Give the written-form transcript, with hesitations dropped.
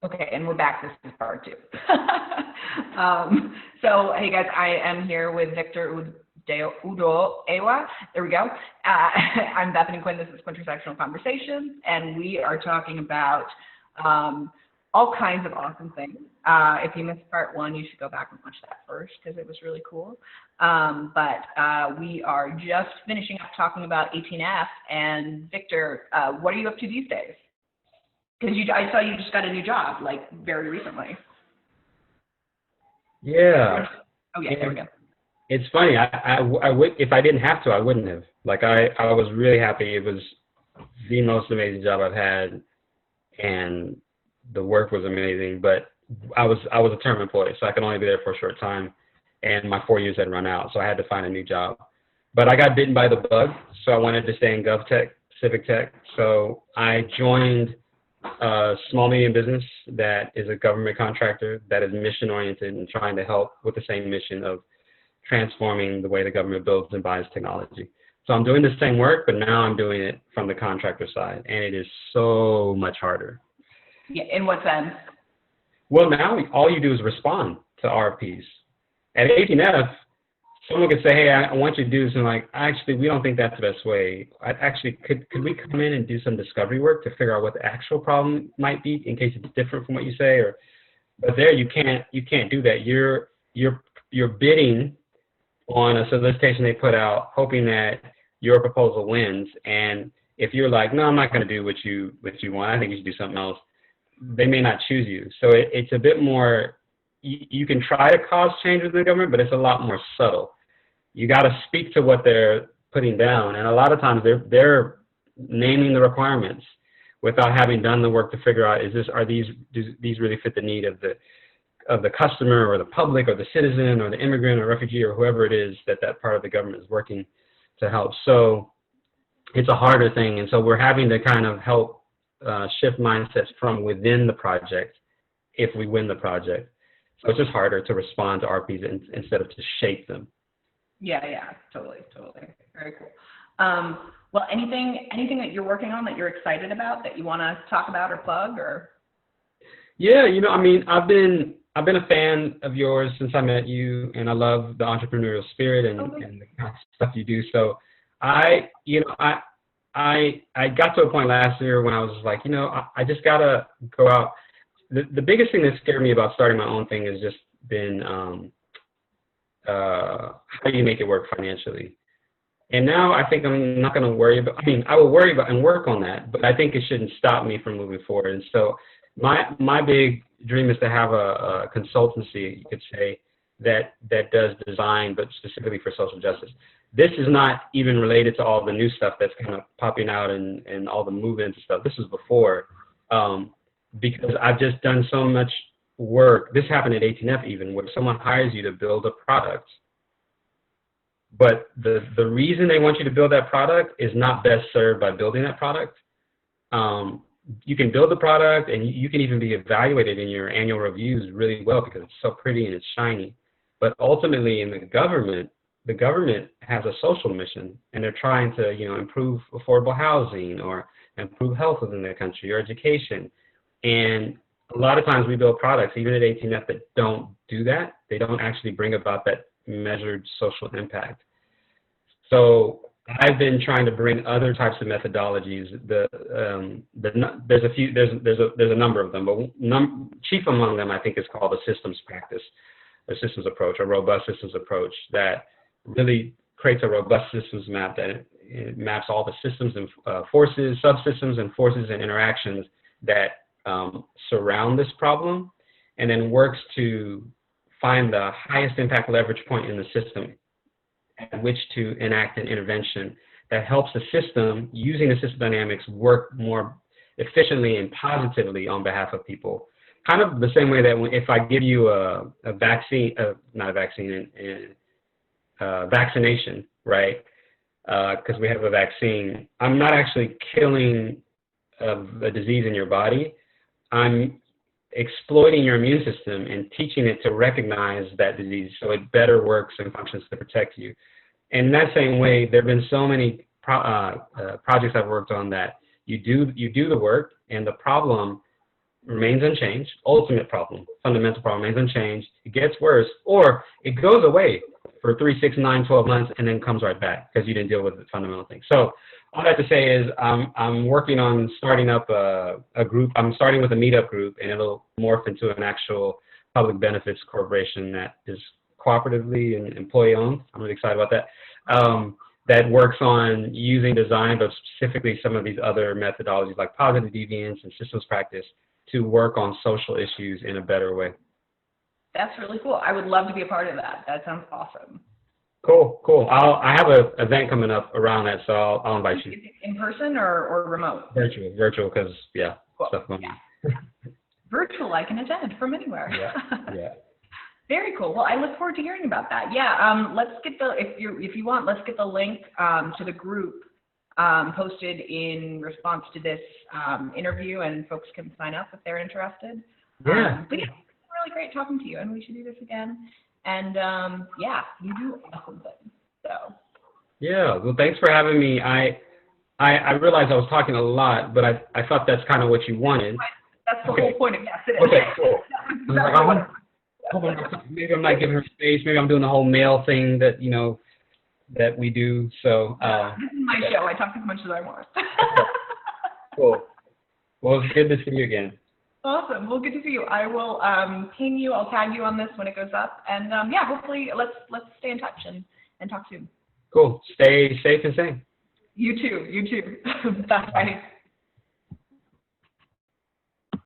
Okay, and we're back. This is part two. So, hey guys, I am here with Victor Udoewa. There we go. I'm Bethany Quinn. This is Quintessential Conversations, and we are talking about all kinds of awesome things. If you missed part one, you should go back and watch that first because it was really cool. But we are just finishing up talking about 18F. And Victor, what are you up to these days? Because I saw you just got a new job, like, very recently. Yeah. Oh, yeah, there we go. It's funny. I would, if I didn't have to, I wouldn't have. Like, I was really happy. It was the most amazing job I've had, and the work was amazing. But I was a term employee, so I could only be there for a short time, and my 4 years had run out, so I had to find a new job. But I got bitten by the bug, so I wanted to stay in GovTech, Civic Tech. So I joined a small medium business that is a government contractor that is mission oriented and trying to help with the same mission of transforming the way the government builds and buys technology. So I'm doing the same work, but now I'm doing it from the contractor side, and it is so much harder. Yeah, in what sense? Well, now all you do is respond to RFPs. At 18F, someone could say, hey, I want you to do this, and like, actually, we don't think that's the best way. Could we come in and do some discovery work to figure out what the actual problem might be in case it's different from what you say? But there you can't do that. You're bidding on a solicitation they put out, hoping that your proposal wins. And if you're like, no, I'm not going to do what you want, I think you should do something else, they may not choose you. So it's a bit more. You can try to cause change within the government, but it's a lot more subtle. You got to speak to what they're putting down, and a lot of times they're naming the requirements without having done the work to figure out do these really fit the need of the customer or the public or the citizen or the immigrant or refugee or whoever it is that part of the government is working to help. So it's a harder thing, and so we're having to kind of help shift mindsets from within the project if we win the project. So it's just harder to respond to RPs instead of to shape them. Yeah, totally. Very cool. Well, anything that you're working on that you're excited about that you want to talk about or plug or? Yeah, I mean, I've been a fan of yours since I met you, and I love the entrepreneurial spirit and the kind of stuff you do. So I got to a point last year when I was like, I just gotta go out. The biggest thing that scared me about starting my own thing has just been how do you make it work financially? And now I think I'm not going to worry about, I will worry about and work on that, but I think it shouldn't stop me from moving forward. And so my big dream is to have a consultancy, you could say, that does design, but specifically for social justice. This is not even related to all the new stuff that's kind of popping out and all the movements and stuff. This was before, because I've just done so much work. This happened at 18F even, where someone hires you to build a product, but the reason they want you to build that product is not best served by building that product. You can build the product, and you can even be evaluated in your annual reviews really well because it's so pretty and it's shiny. But ultimately, in the government has a social mission, and they're trying to improve affordable housing or improve health within the country or education. And a lot of times we build products, even at 18F, that don't do that. They don't actually bring about that measured social impact. So I've been trying to bring other types of methodologies. There's a number of them, but chief among them I think is called a systems practice, a systems approach, a robust systems approach that really creates a robust systems map that it maps all the systems and forces, subsystems and forces and interactions that surround this problem, and then works to find the highest impact leverage point in the system at which to enact an intervention that helps the system, using the system dynamics, work more efficiently and positively on behalf of people. Kind of the same way that if I give you a vaccine, not a vaccine, vaccination, right? Because we have a vaccine, I'm not actually killing a disease in your body. I'm exploiting your immune system and teaching it to recognize that disease so it better works and functions to protect you. And in that same way, there have been so many projects I've worked on that you do the work, and the problem remains unchanged, ultimate problem, fundamental problem remains unchanged, it gets worse, or it goes away for 3, 6, 9, 12 months and then comes right back because you didn't deal with the fundamental thing. So all I have to say is I'm working on starting up a group. I'm starting with a meetup group, and it'll morph into an actual public benefits corporation that is cooperatively and employee-owned. I'm really excited about that. That works on using design, but specifically some of these other methodologies like positive deviance and systems practice to work on social issues in a better way. That's really cool. I would love to be a part of that. That sounds awesome. Cool, cool. I have an event coming up around that, so I'll invite you. In person or remote? Virtual, because, yeah, cool. Stuff going on. Virtual, I can attend from anywhere. Yeah. Very cool. Well, I look forward to hearing about that. Yeah, let's get if you want, let's get the link to the group posted in response to this interview, and folks can sign up if they're interested. Yeah. But yeah, it's really great talking to you, and we should do this again. And yeah, you do awesome things. So. Yeah. Well, thanks for having me. I realized I was talking a lot, but I thought that's kind of what you wanted. That's the whole point of yes, it is. Okay, cool. Maybe I'm not giving her space. Maybe I'm doing the whole male thing that that we do. So this is my show. I talk as much as I want. Cool. Well, it's good to see you again. Awesome. Well, good to see you. I will ping you. I'll tag you on this when it goes up. And yeah, hopefully let's stay in touch and talk soon. Cool. Stay safe and sane. You too. Bye.